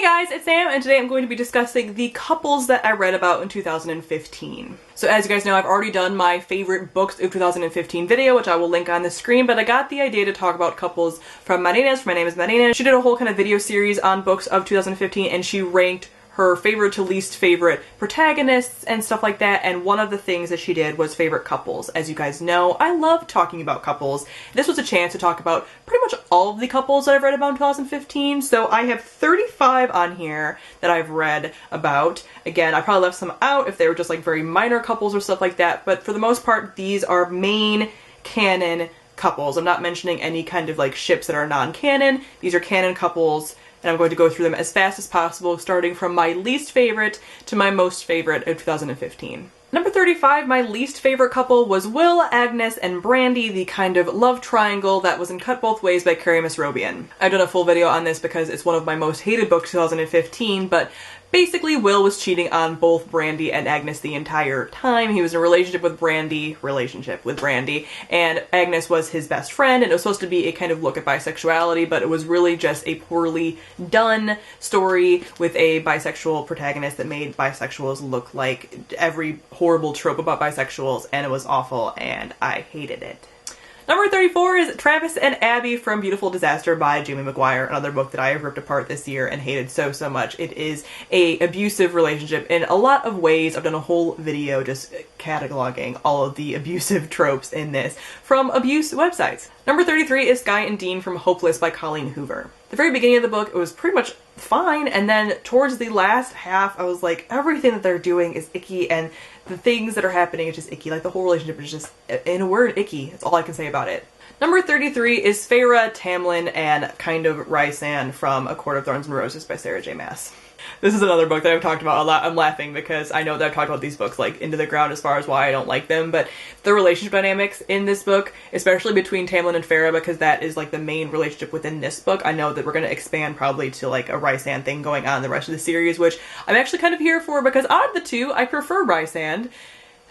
Hey guys, it's Sam, and today I'm going to be discussing the couples that I read about in 2015. So as you guys know, I've already done my favorite books of 2015 video, which I will link on the screen, but I got the idea to talk about couples from Marina's, from My Name is Marina. She did a whole kind of video series on books of 2015, and she ranked her favorite to least favorite protagonists and stuff like that, and one of the things that she did was favorite couples. As you guys know, I love talking about couples. This was a chance to talk about pretty much all of the couples that I've read about in 2015, so I have 35 on here that I've read about. Again, I probably left some out if they were just like very minor couples or stuff like that, but for the most part, these are main canon couples. I'm not mentioning any kind of like ships that are non-canon. These are canon couples, and I'm going to go through them as fast as possible, starting from my least favorite to my most favorite of 2015. Number 35, my least favorite couple was Will, Agnes, and Brandy, the kind of love triangle that was in Cut Both Ways by Carrie Masrobian. I've done a full video on this because it's one of my most hated books 2015, but basically Will was cheating on both Brandy and Agnes the entire time. He was in a relationship with Brandy, and Agnes was his best friend, and it was supposed to be a kind of look at bisexuality, but it was really just a poorly done story with a bisexual protagonist that made bisexuals look like every horrible trope about bisexuals, and it was awful, and I hated it. Number 34 is Travis and Abby from Beautiful Disaster by Jamie McGuire, another book that I have ripped apart this year and hated so much. It is an abusive relationship in a lot of ways. I've done a whole video just cataloging all of the abusive tropes in this from abuse websites. Number 33 is Skye and Dean from Hopeless by Colleen Hoover. The very beginning of the book, it was pretty much fine, and then towards the last half, I was like, everything that they're doing is icky, and the things that are happening is just icky. Like, the whole relationship is just, in a word, icky. That's all I can say about it. Number 33 is Feyre, Tamlin, and kind of Rhysand from A Court of Thorns and Roses by Sarah J. Maas. This is another book that I've talked about a lot. I'm laughing because I know that I've talked about these books like into the ground as far as why I don't like them, but the relationship dynamics in this book, especially between Tamlin and Feyre, because that is like the main relationship within this book. I know that we're going to expand probably to like a Rhysand thing going on in the rest of the series, which I'm actually kind of here for because out of the two, I prefer Rhysand.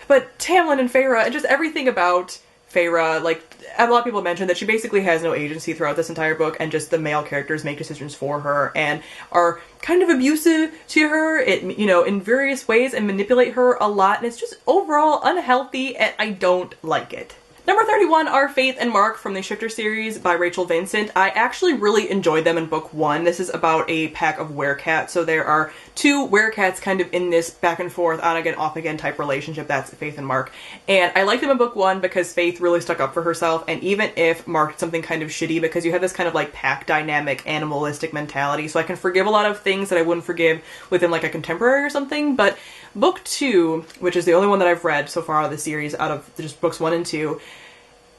But Tamlin and Feyre and just everything about Feyre, like, a lot of people mentioned that she basically has no agency throughout this entire book, and just the male characters make decisions for her and are kind of abusive to her, in various ways, and manipulate her a lot, and it's just overall unhealthy, and I don't like it. Number 31 are Faith and Mark from the Shifter series by Rachel Vincent. I actually really enjoyed them in book one. This is about a pack of werecats, so there are two werecats kind of in this back and forth, on again, off again type relationship. That's Faith and Mark. And I liked them in book one because Faith really stuck up for herself, and even if Mark did something kind of shitty, because you have this kind of like pack dynamic, animalistic mentality, so I can forgive a lot of things that I wouldn't forgive within like a contemporary or something. But book two, which is the only one that I've read so far out of the series, out of just books 1 and 2,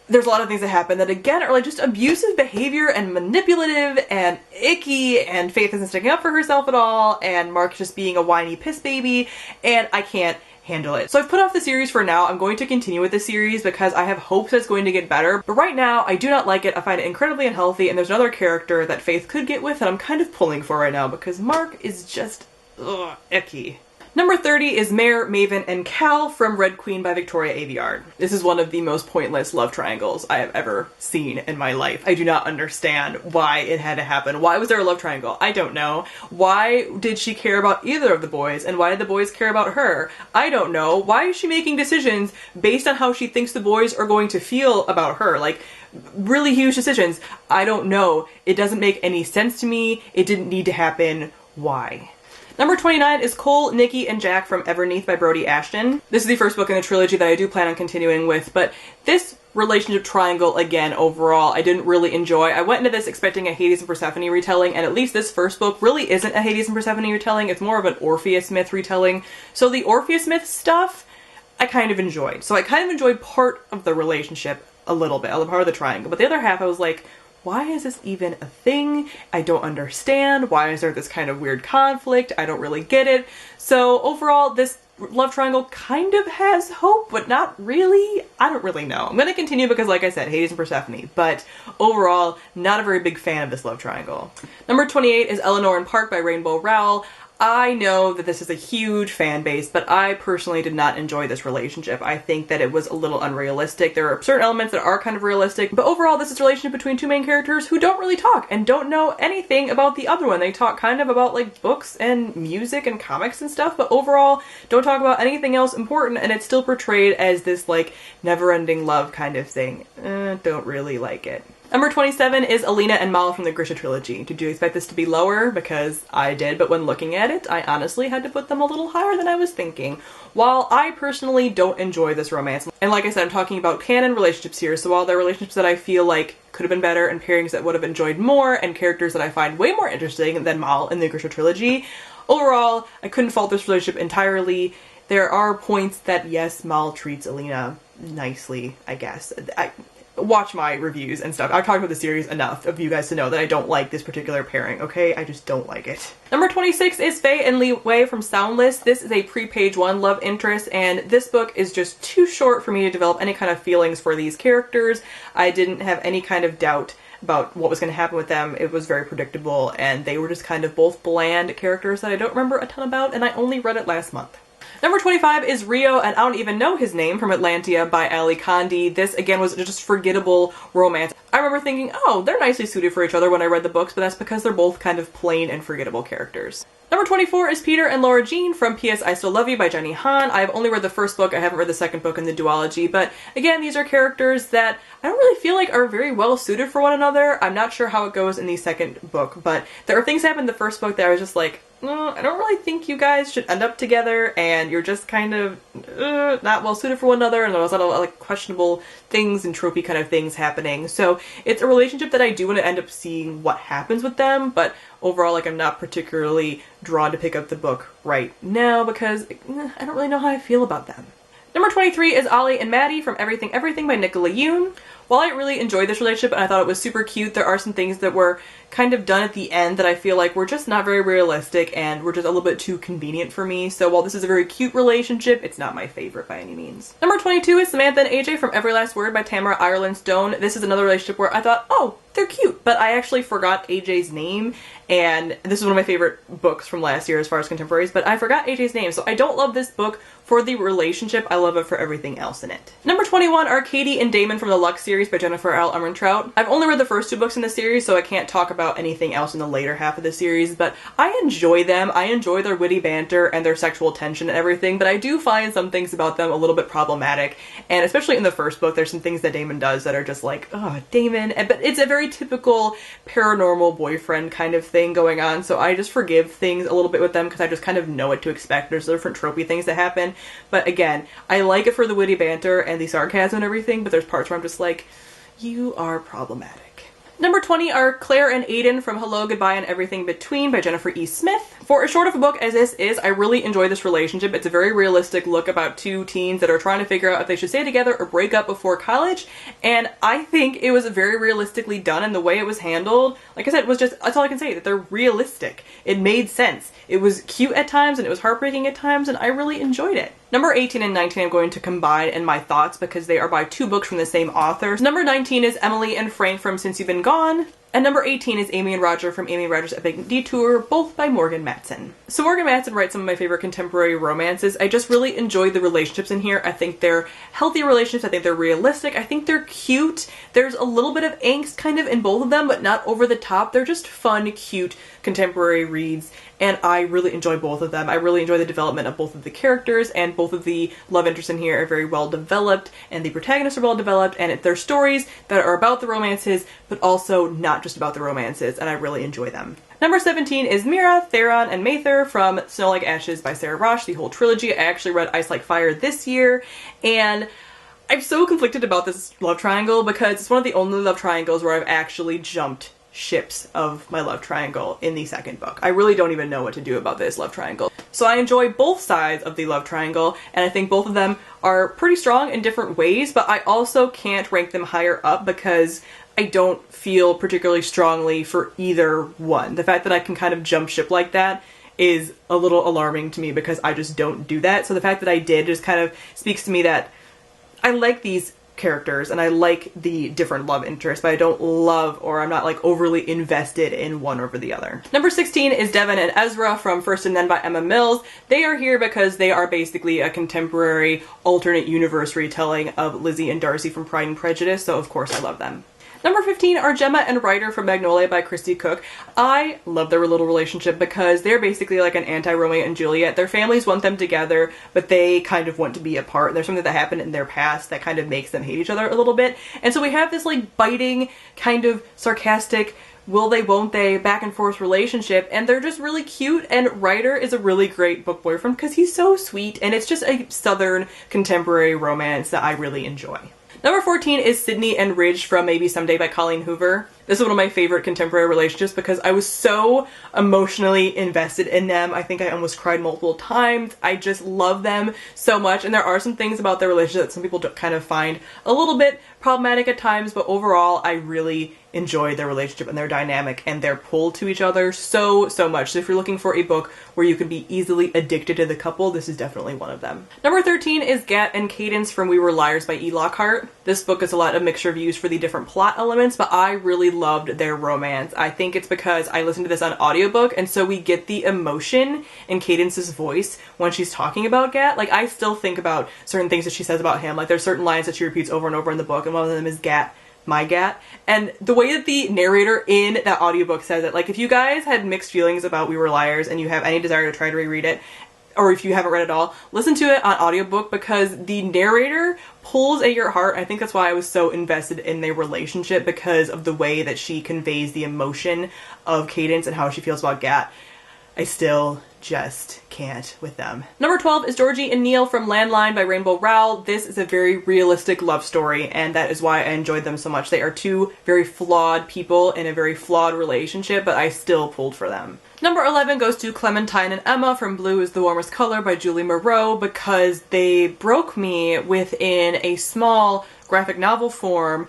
there's a lot of things that happen that again are like just abusive behavior and manipulative and icky, and Faith isn't sticking up for herself at all, and Mark's just being a whiny piss baby, and I can't handle it. So I've put off the series for now. I'm going to continue with the series because I have hopes that it's going to get better, but right now I do not like it. I find it incredibly unhealthy, and there's another character that Faith could get with that I'm kind of pulling for right now because Mark is just icky. Number 30 is Mare, Maven, and Cal from Red Queen by Victoria Aveyard. This is one of the most pointless love triangles I have ever seen in my life. I do not understand why it had to happen. Why was there a love triangle? I don't know. Why did she care about either of the boys, and why did the boys care about her? I don't know. Why is she making decisions based on how she thinks the boys are going to feel about her? Like, really huge decisions. I don't know. It doesn't make any sense to me. It didn't need to happen. Why? Number 29 is Cole, Nikki, and Jack from Everneath by Brody Ashton. This is the first book in the trilogy that I do plan on continuing with, but this relationship triangle, again, overall, I didn't really enjoy. I went into this expecting a Hades and Persephone retelling, and at least this first book really isn't a Hades and Persephone retelling. It's more of an Orpheus myth retelling. So the Orpheus myth stuff, I kind of enjoyed. So I kind of enjoyed part of the relationship a little bit, part of the triangle, but the other half I was like, why is this even a thing? I don't understand. Why is there this kind of weird conflict? I don't really get it. So overall, this love triangle kind of has hope, but not really. I don't really know. I'm going to continue because, like I said, Hades and Persephone, but overall, not a very big fan of this love triangle. Number 28 is Eleanor and Park by Rainbow Rowell. I know that this is a huge fan base, but I personally did not enjoy this relationship. I think that it was a little unrealistic. There are certain elements that are kind of realistic, but overall this is a relationship between two main characters who don't really talk and don't know anything about the other one. They talk kind of about like books and music and comics and stuff, but overall don't talk about anything else important, and it's still portrayed as this like never-ending love kind of thing. Don't really like it. Number 27 is Alina and Mal from the Grisha trilogy. Did you expect this to be lower? Because I did, but when looking at it, I honestly had to put them a little higher than I was thinking. While I personally don't enjoy this romance, and like I said, I'm talking about canon relationships here, so while there are relationships that I feel like could have been better and pairings that would have enjoyed more and characters that I find way more interesting than Mal in the Grisha trilogy, overall, I couldn't fault this relationship entirely. There are points that, yes, Mal treats Alina nicely, I guess. Watch my reviews and stuff. I've talked about the series enough of you guys to know that I don't like this particular pairing, okay? I just don't like it. Number 26 is Faye and Li Wei from Soundless. This is a pre-page 1 love interest, and this book is just too short for me to develop any kind of feelings for these characters. I didn't have any kind of doubt about what was going to happen with them. It was very predictable, and they were just kind of both bland characters that I don't remember a ton about, and I only read it last month. Number 25 is Rio, and I don't even know his name, from Atlantia by Ali Kandi. This, again, was just forgettable romance. I remember thinking, oh, they're nicely suited for each other when I read the books, but that's because they're both kind of plain and forgettable characters. Number 24 is Peter and Laura Jean from P.S. I Still Love You by Jenny Han. I've only read the first book, I haven't read the second book in the duology, but again, these are characters that I don't really feel like are very well suited for one another. I'm not sure how it goes in the second book, but there are things that happen in the first book that I was just like, I don't really think you guys should end up together, and you're just kind of not well suited for one another, and there was a lot of like questionable things and tropey kind of things happening. So it's a relationship that I do want to end up seeing what happens with them, but overall, like, I'm not particularly drawn to pick up the book right now because I don't really know how I feel about them. Number 23 is Ollie and Maddie from Everything Everything by Nicola Yoon. While I really enjoyed this relationship and I thought it was super cute, there are some things that were kind of done at the end that I feel like were just not very realistic and were just a little bit too convenient for me. So while this is a very cute relationship, it's not my favorite by any means. Number 22 is Samantha and AJ from Every Last Word by Tamara Ireland Stone. This is another relationship where I thought, oh, they're cute, but I actually forgot AJ's name, and this is one of my favorite books from last year as far as contemporaries, but I forgot AJ's name, so I don't love this book for the relationship, I love it for everything else in it. Number 21 are Katie and Damon from the Lux series by Jennifer L. Armentrout. I've only read the first 2 books in the series, so I can't talk about anything else in the later half of the series, but I enjoy them. I enjoy their witty banter and their sexual tension and everything, but I do find some things about them a little bit problematic, and especially in the first book, there's some things that Damon does that are just like, oh, Damon, but it's a very typical paranormal boyfriend kind of thing going on, so I just forgive things a little bit with them because I just kind of know what to expect. There's different tropey things that happen, but again, I like it for the witty banter and the sarcasm and everything, but there's parts where I'm just like, you are problematic. Number 20 are Claire and Aiden from Hello, Goodbye, and Everything Between by Jennifer E. Smith. For as short of a book as this is, I really enjoy this relationship. It's a very realistic look about 2 teens that are trying to figure out if they should stay together or break up before college, and I think it was very realistically done, and the way it was handled, like I said, was just, that's all I can say, that they're realistic. It made sense. It was cute at times, and it was heartbreaking at times, and I really enjoyed it. Number 18 and 19 I'm going to combine in my thoughts because they are by 2 books from the same author. Number 19 is Emily and Frank from Since You've Been Gone. And number 18 is Amy and Roger from Amy and Roger's Epic Detour, both by Morgan Matson. So Morgan Matson writes some of my favorite contemporary romances. I just really enjoyed the relationships in here. I think they're healthy relationships. I think they're realistic. I think they're cute. There's a little bit of angst kind of in both of them, but not over the top. They're just fun, cute, contemporary reads, and I really enjoy both of them. I really enjoy the development of both of the characters, and both of the love interests in here are very well developed, and the protagonists are well developed, and they're stories that are about the romances, but also not just about the romances, and I really enjoy them. Number 17 is Mira, Theron, and Mather from Snow Like Ashes by Sarah Rosh, the whole trilogy. I actually read Ice Like Fire this year, and I'm so conflicted about this love triangle because it's one of the only love triangles where I've actually jumped ships of my love triangle in the second book. I really don't even know what to do about this love triangle. So I enjoy both sides of the love triangle, and I think both of them are pretty strong in different ways, but I also can't rank them higher up because I don't feel particularly strongly for either one. The fact that I can kind of jump ship like that is a little alarming to me because I just don't do that. So the fact that I did just kind of speaks to me that I like these characters and I like the different love interests, but I don't love, or I'm not like overly invested in one over the other. Number 16 is Devon and Ezra from First and Then by Emma Mills. They are here because they are basically a contemporary alternate universe retelling of Lizzie and Darcy from Pride and Prejudice, so of course I love them. Number 15 are Gemma and Ryder from Magnolia by Christy Cook. I love their little relationship because they're basically like an anti-Romeo and Juliet. Their families want them together, but they kind of want to be apart. There's something that happened in their past that kind of makes them hate each other a little bit. And so we have this like biting, kind of sarcastic, will they, won't they, back and forth relationship, and they're just really cute, and Ryder is a really great book boyfriend because he's so sweet, and it's just a southern contemporary romance that I really enjoy. Number 14 is Sydney and Ridge from Maybe Someday by Colleen Hoover. This is one of my favorite contemporary relationships because I was so emotionally invested in them. I think I almost cried multiple times. I just love them so much, and there are some things about their relationship that some people kind of find a little bit problematic at times, but overall I really enjoy their relationship and their dynamic and their pull to each other so much. So if you're looking for a book where you can be easily addicted to the couple, this is definitely one of them. Number 13 is Gat and Cadence from We Were Liars by E. Lockhart. This book is a lot of mixture of views for the different plot elements, but I really loved their romance. I think it's because I listened to this on audiobook, and so we get the emotion in Cadence's voice when she's talking about Gat. Like, I still think about certain things that she says about him. Like, there's certain lines that she repeats over and over in the book, and one of them is Gat, my Gat. And the way that the narrator in that audiobook says it, like, if you guys had mixed feelings about We Were Liars and you have any desire to try to reread it, or if you haven't read it all, listen to it on audiobook because the narrator pulls at your heart. I think that's why I was so invested in their relationship, because of the way that she conveys the emotion of Cadence and how she feels about Gat. I still just can't with them. Number 12 is Georgie and Neil from Landline by Rainbow Rowell. This is a very realistic love story, and that is why I enjoyed them so much. They are two very flawed people in a very flawed relationship, but I still pulled for them. Number 11 goes to Clementine and Emma from Blue is the Warmest Color by Julie Moreau, because they broke me within a small graphic novel form.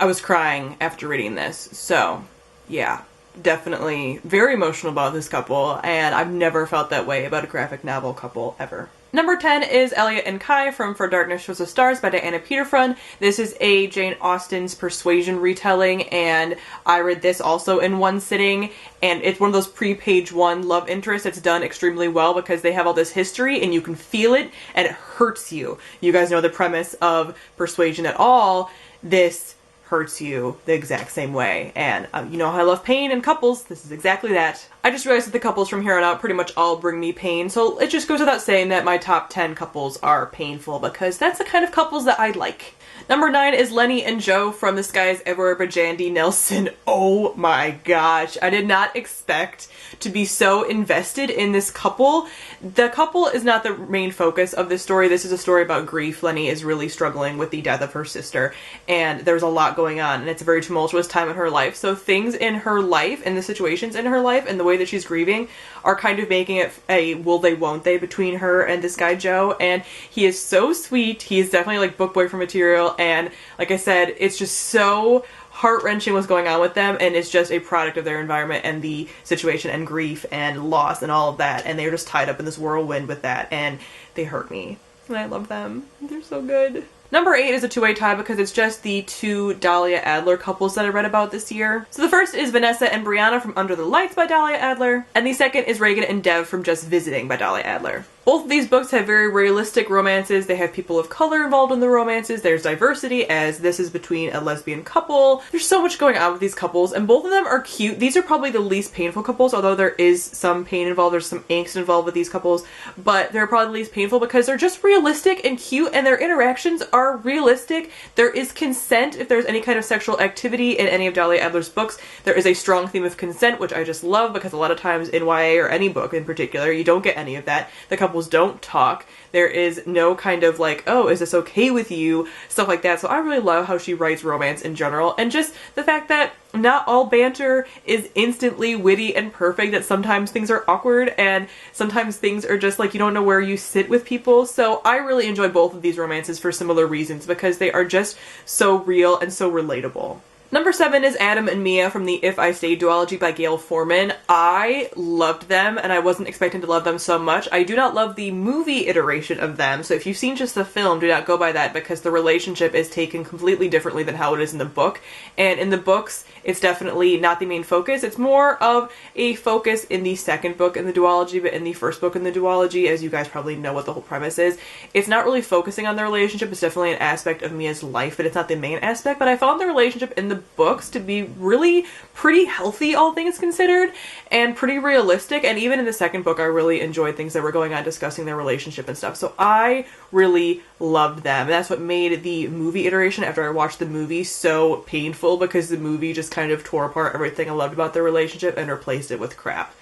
I was crying after reading this, so yeah. Definitely very emotional about this couple, and I've never felt that way about a graphic novel couple ever. Number 10 is Elliot and Kai from For Darkness Shows the Stars by Diana Peterfront. This is a Jane Austen's Persuasion retelling, and I read this also in one sitting, and it's one of those pre-page one love interests that's done extremely well because they have all this history and you can feel it and it hurts you. You guys know the premise of Persuasion at all. This hurts you the exact same way, and you know how I love pain in couples. This is exactly that. I just realized that the couples from here on out pretty much all bring me pain, so it just goes without saying that my top 10 couples are painful, because that's the kind of couples that I like. Number 9 is Lenny and Joe from The Skies Everywhere by Jandy Nelson. Oh my gosh, I did not expect to be so invested in this couple. The couple is not the main focus of this story. This is a story about grief. Lenny is really struggling with the death of her sister, and there's a lot going on, and it's a very tumultuous time in her life. So things in her life and the situations in her life and the way that she's grieving are kind of making it a will they won't they between her and this guy Joe, and he is so sweet. He is definitely like book boyfriend material, and like I said, it's just so heart-wrenching what's going on with them, and it's just a product of their environment and the situation and grief and loss and all of that, and they're just tied up in this whirlwind with that, and they hurt me, and I love them. They're so good. Number 8 is a two-way tie because it's just the two Dahlia Adler couples that I read about this year. So the first is Vanessa and Brianna from Under the Lights by Dahlia Adler, and the second is Reagan and Dev from Just Visiting by Dahlia Adler. Both of these books have very realistic romances. They have people of color involved in the romances. There's diversity, as this is between a lesbian couple. There's so much going on with these couples, and both of them are cute. These are probably the least painful couples, although there is some pain involved. There's some angst involved with these couples, but they're probably the least painful because they're just realistic and cute, and their interactions are realistic. There is consent if there's any kind of sexual activity in any of Dahlia Adler's books. There is a strong theme of consent, which I just love, because a lot of times in YA, or any book in particular, you don't get any of that. The couples don't talk. There is no kind of like, oh, is this okay with you? Stuff like that. So I really love how she writes romance in general, and just the fact that not all banter is instantly witty and perfect, that sometimes things are awkward and sometimes things are just like you don't know where you sit with people. So I really enjoy both of these romances for similar reasons, because they are just so real and so relatable. Number 7 is Adam and Mia from the If I Stayed duology by Gayle Forman. I loved them, and I wasn't expecting to love them so much. I do not love the movie iteration of them, so if you've seen just the film, do not go by that, because the relationship is taken completely differently than how it is in the book. And in the books, it's definitely not the main focus. It's more of a focus in the second book in the duology, but in the first book in the duology, as you guys probably know what the whole premise is, it's not really focusing on the relationship. It's definitely an aspect of Mia's life, but it's not the main aspect. But I found the relationship in the books to be really pretty healthy, all things considered, and pretty realistic. And even in the second book, I really enjoyed things that were going on discussing their relationship and stuff. So I really loved them. And that's what made the movie iteration after I watched the movie so painful, because the movie just kind of tore apart everything I loved about their relationship and replaced it with crap.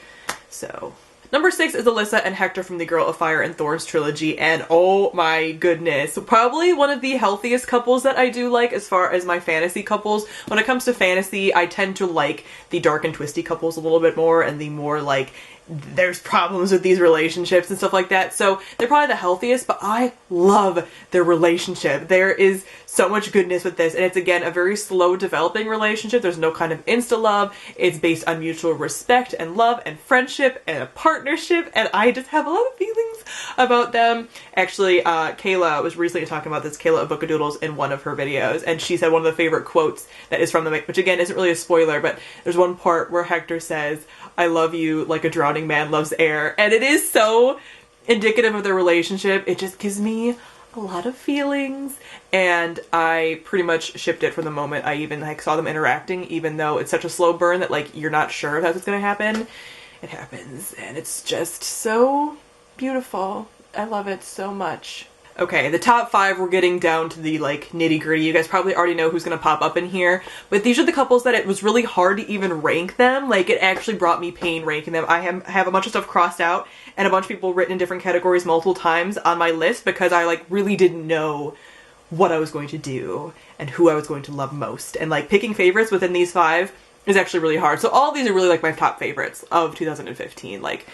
So number 6 is Alyssa and Hector from the Girl of Fire and Thorns trilogy, and oh my goodness, probably one of the healthiest couples that I do like as far as my fantasy couples. When it comes to fantasy, I tend to like the dark and twisty couples a little bit more, and the more like there's problems with these relationships and stuff like that. So they're probably the healthiest, but I love their relationship. There is so much goodness with this, and it's again a very slow developing relationship. There's no kind of insta love. It's based on mutual respect and love and friendship and a partnership, and I just have a lot of feelings about them. Actually, Kayla was recently talking about this, Kayla of Bookadoodles, in one of her videos, and she said one of the favorite quotes that is from the, which again isn't really a spoiler, but there's one part where Hector says, "I love you like a drowning man loves air," and it is so indicative of their relationship. It just gives me a lot of feelings, and I pretty much shipped it from the moment I even like saw them interacting, even though it's such a slow burn that like you're not sure if that's what's gonna happen. It happens, and it's just so beautiful. I love it so much. Okay, the top 5, we're getting down to the like nitty gritty. You guys probably already know who's gonna pop up in here, but these are the couples that it was really hard to even rank them. Like, it actually brought me pain ranking them. I have a bunch of stuff crossed out and a bunch of people written in different categories multiple times on my list, because I like really didn't know what I was going to do and who I was going to love most. And like picking favorites within these 5 is actually really hard. So all of these are really like my top favorites of 2015. Like,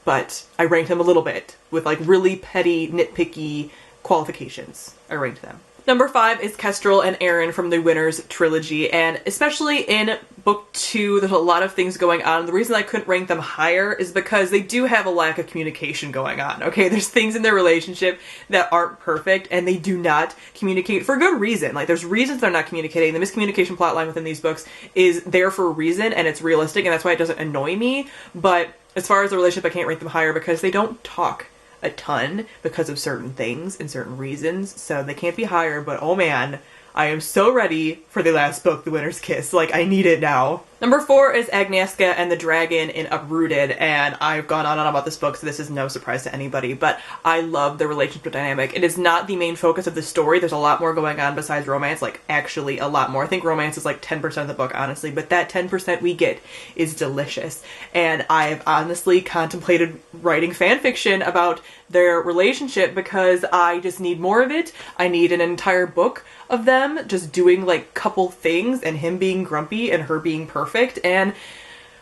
but I ranked them a little bit with like really petty, nitpicky qualifications. I ranked them. Number 5 is Kestrel and Aaron from the Winners trilogy, and especially in book 2, there's a lot of things going on. The reason I couldn't rank them higher is because they do have a lack of communication going on, okay? There's things in their relationship that aren't perfect, and they do not communicate for good reason. Like, there's reasons they're not communicating. The miscommunication plotline within these books is there for a reason, and it's realistic, and that's why it doesn't annoy me. But as far as the relationship, I can't rank them higher because they don't talk a ton because of certain things and certain reasons, so they can't be higher. But oh man, I am so ready for the last book, The Winter's Kiss. Like, I need it now. Number 4 is Agnieszka and the Dragon in Uprooted, and I've gone on and on about this book, so this is no surprise to anybody, but I love the relationship dynamic. It is not the main focus of the story. There's a lot more going on besides romance, like actually a lot more. I think romance is like 10% of the book, honestly, but that 10% we get is delicious. And I've honestly contemplated writing fan fiction about their relationship because I just need more of it. I need an entire book of them just doing like couple things and him being grumpy and her being perfect. And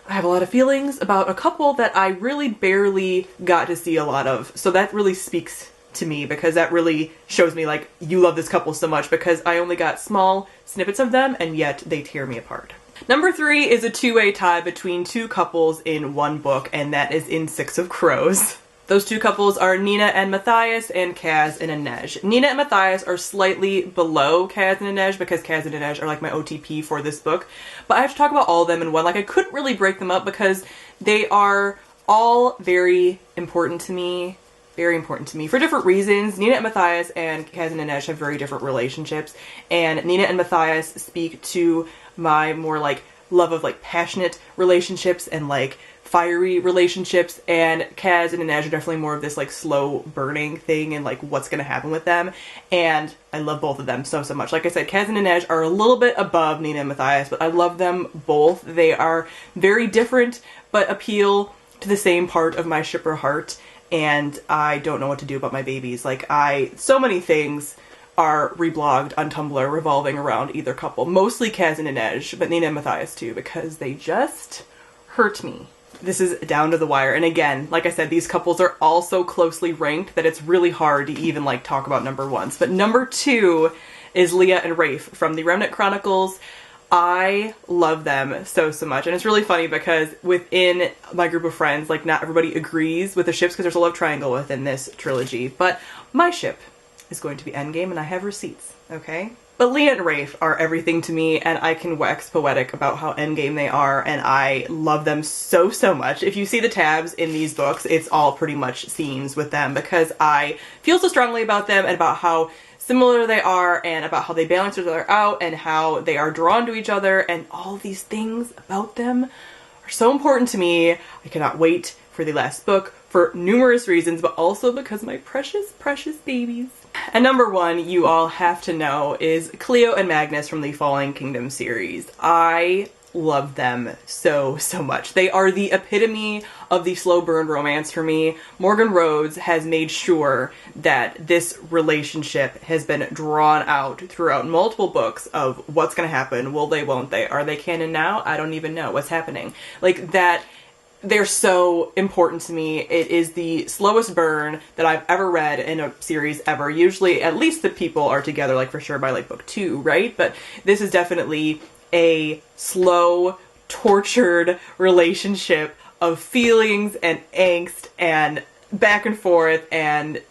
I have a lot of feelings about a couple that I really barely got to see a lot of. So that really speaks to me, because that really shows me like you love this couple so much, because I only got small snippets of them and yet they tear me apart. Number 3 is a two-way tie between 2 couples in one book, and that is in Six of Crows. Those 2 couples are Nina and Matthias and Kaz and Inej. Nina and Matthias are slightly below Kaz and Inej because Kaz and Inej are like my OTP for this book. But I have to talk about all of them in one. Like, I couldn't really break them up because they are all very important to me. Very important to me for different reasons. Nina and Matthias and Kaz and Inej have very different relationships. And Nina and Matthias speak to my more like love of like passionate relationships and like fiery relationships, and Kaz and Inej are definitely more of this like slow burning thing and like what's gonna happen with them. And I love both of them so much. Like I said, Kaz and Inej are a little bit above Nina and Matthias, but I love them both. They are very different but appeal to the same part of my shipper heart, and I don't know what to do about my babies. Like, so many things are reblogged on Tumblr revolving around either couple. Mostly Kaz and Inej, but Nina and Matthias too, because they just hurt me. This is down to the wire. And again, like I said, these couples are all so closely ranked that it's really hard to even like talk about number 1s. But number 2 is Leah and Rafe from the Remnant Chronicles. I love them so much, and it's really funny because within my group of friends, like, not everybody agrees with the ships because there's a love triangle within this trilogy, but my ship is going to be Endgame, and I have receipts, okay? But Leah and Rafe are everything to me, and I can wax poetic about how endgame they are, and I love them so much. If you see the tabs in these books, it's all pretty much scenes with them because I feel so strongly about them and about how similar they are and about how they balance each other out and how they are drawn to each other, and all these things about them are so important to me. I cannot wait for the last book for numerous reasons, but also because my precious babies. And number one, you all have to know, is Cleo and Magnus from the Falling Kingdom series. I love them so much. They are the epitome of the slow burn romance for me. Morgan Rhodes has made sure that this relationship has been drawn out throughout multiple books of what's gonna happen, will they, won't they, are they canon now? I don't even know what's happening. Like that. They're so important to me. It is the slowest burn that I've ever read in a series ever. Usually at least the people are together, like for sure by like book 2, right? But this is definitely a slow, tortured relationship of feelings and angst and back and forth, and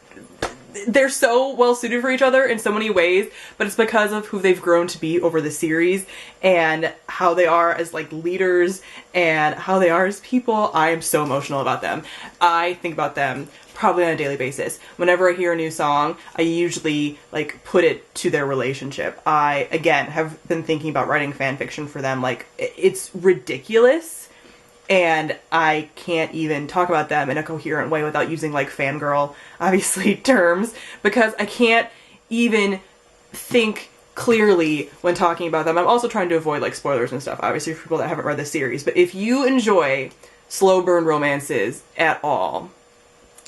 they're so well suited for each other in so many ways, but it's because of who they've grown to be over the series and how they are as like leaders and how they are as people. I am so emotional about them. I think about them probably on a daily basis. Whenever I hear a new song, I usually like put it to their relationship. I, again, have been thinking about writing fan fiction for them. Like, it's ridiculous. And I can't even talk about them in a coherent way without using like fangirl, obviously, terms, because I can't even think clearly when talking about them. I'm also trying to avoid like spoilers and stuff, obviously, for people that haven't read the series. But if you enjoy slow burn romances at all,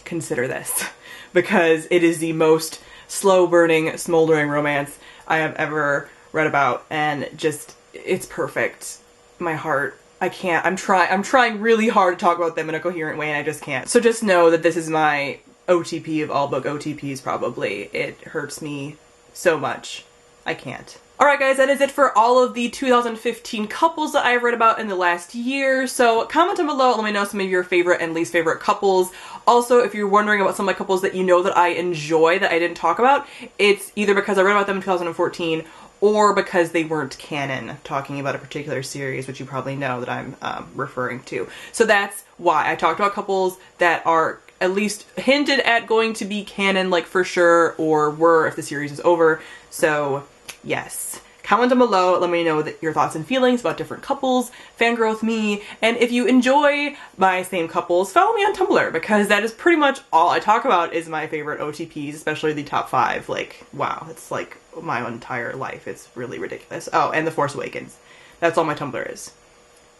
consider this, because it is the most slow burning, smoldering romance I have ever read about, and just, it's perfect. My heart. I can't. I'm trying really hard to talk about them in a coherent way, and I just can't. So just know that this is my OTP of all book OTPs, probably. It hurts me so much. I can't. Alright guys, that is it for all of the 2015 couples that I've read about in the last year. So comment down below and let me know some of your favorite and least favorite couples. Also, if you're wondering about some of my couples that you know that I enjoy that I didn't talk about, it's either because I read about them in 2014 or because they weren't canon, talking about a particular series, which you probably know that I'm referring to. So that's why I talked about couples that are at least hinted at going to be canon, like for sure, or were if the series is over. So yes. Comment down below, let me know your thoughts and feelings about different couples, fangirl with me, and if you enjoy my same couples, follow me on Tumblr, because that is pretty much all I talk about is my favorite OTPs, especially the top 5. Like, wow, it's like my entire life. It's really ridiculous. Oh, and The Force Awakens. That's all my Tumblr is.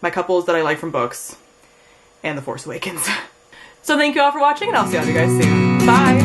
My couples that I like from books, and The Force Awakens. So thank you all for watching, and I'll see all you guys soon. Bye!